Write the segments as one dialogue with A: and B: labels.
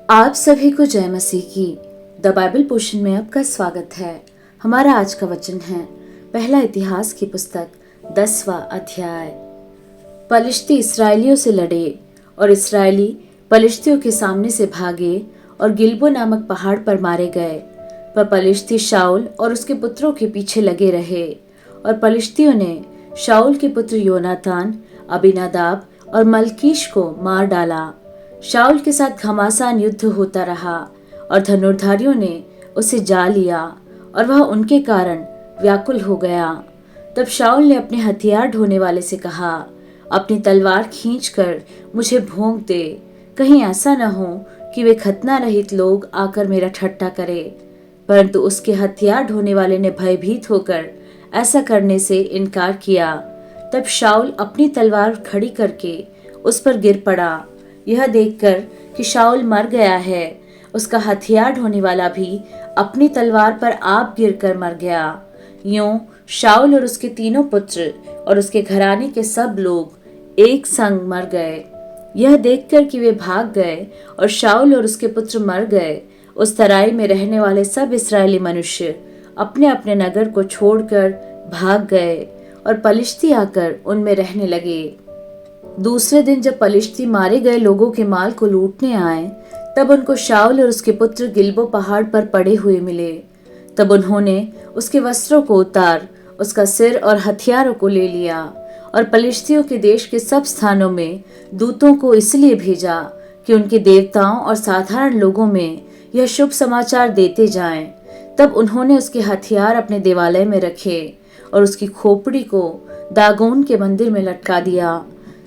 A: आप सभी को जय मसीह की द बाइबल पोर्शन में आपका स्वागत है। हमारा आज का वचन है पहला इतिहास की पुस्तक 10वां अध्याय। पलिश्ती इसराइलियों से लड़े और इसराइली पलिश्तियों के सामने से भागे और गिलबो नामक पहाड़ पर मारे गए। पर पलिश्ती शाऊल और उसके पुत्रों के पीछे लगे रहे और पलिश्तियों ने शाऊल के पुत्र योनातान, अबीनादाब और मलकीश को मार डाला। शाऊल के साथ घमासान युद्ध होता रहा और धनुर्धारियों ने उसे जा लिया और वह उनके कारण व्याकुल हो गया। तब शाऊल ने अपने हथियार ढोने वाले से कहा, अपनी तलवार खींचकर मुझे भोंक दे, कहीं ऐसा न हो कि वे खतना रहित लोग आकर मेरा ठट्टा करे। परंतु उसके हथियार ढोने वाले ने भयभीत होकर ऐसा करने से इनकार किया। तब शाऊल अपनी तलवार खड़ी करके उस पर गिर पड़ा। यह देखकर कि शाऊल मर गया है, उसका हथियार ढोने वाला भी अपनी तलवार पर आप गिरकर मर गया। यूं शाऊल और उसके तीनों पुत्र और उसके घराने के सब लोग एक संग मर गए। यह देखकर कि वे भाग गए और शाऊल और उसके पुत्र मर गए, उस तराई में रहने वाले सब इस्राएली मनुष्य अपने अपने नगर को छोड़कर भाग गए और पलिश्ती आकर उनमें रहने लगे। दूसरे दिन जब पलिश्ती मारे गए लोगों के माल को लूटने आए, तब उनको शाऊल और उसके पुत्र गिलबो पहाड़ पर पड़े हुए मिले। तब उन्होंने उसके वस्त्रों को उतार उसका सिर और हथियारों को ले लिया और पलिश्तियों के देश के सब स्थानों में दूतों को इसलिए भेजा कि उनके देवताओं और साधारण लोगों में यह शुभ समाचार देते जाएं। तब उन्होंने उसके हथियार अपने देवालय में रखे और उसकी खोपड़ी को दागोन के मंदिर में लटका दिया।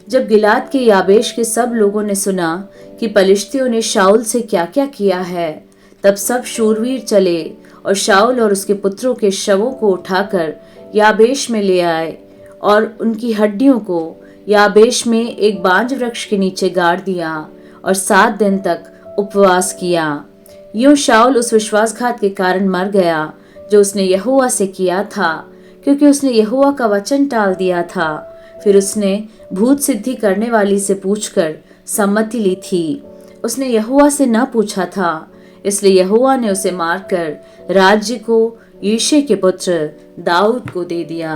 A: जब गिलाद के याबेश के सब लोगों ने सुना कि पलिश्तियों ने शाऊल से क्या क्या किया है, तब सब शूरवीर चले और शाऊल और उसके पुत्रों के शवों को उठाकर याबेश में ले आए और उनकी हड्डियों को याबेश में एक बांज वृक्ष के नीचे गाड़ दिया और 7 दिन तक उपवास किया। यूं शाऊल उस विश्वासघात के कारण मर गया जो उसने यहोवा से किया था, क्योंकि उसने यहोवा का वचन टाल दिया था। फिर उसने भूत सिद्धि करने वाली से पूछकर सम्मति ली थी। उसने यहोवा से न पूछा था, इसलिए यहोवा ने उसे मारकर राज्य को यिशै के पुत्र दाऊद को दे दिया।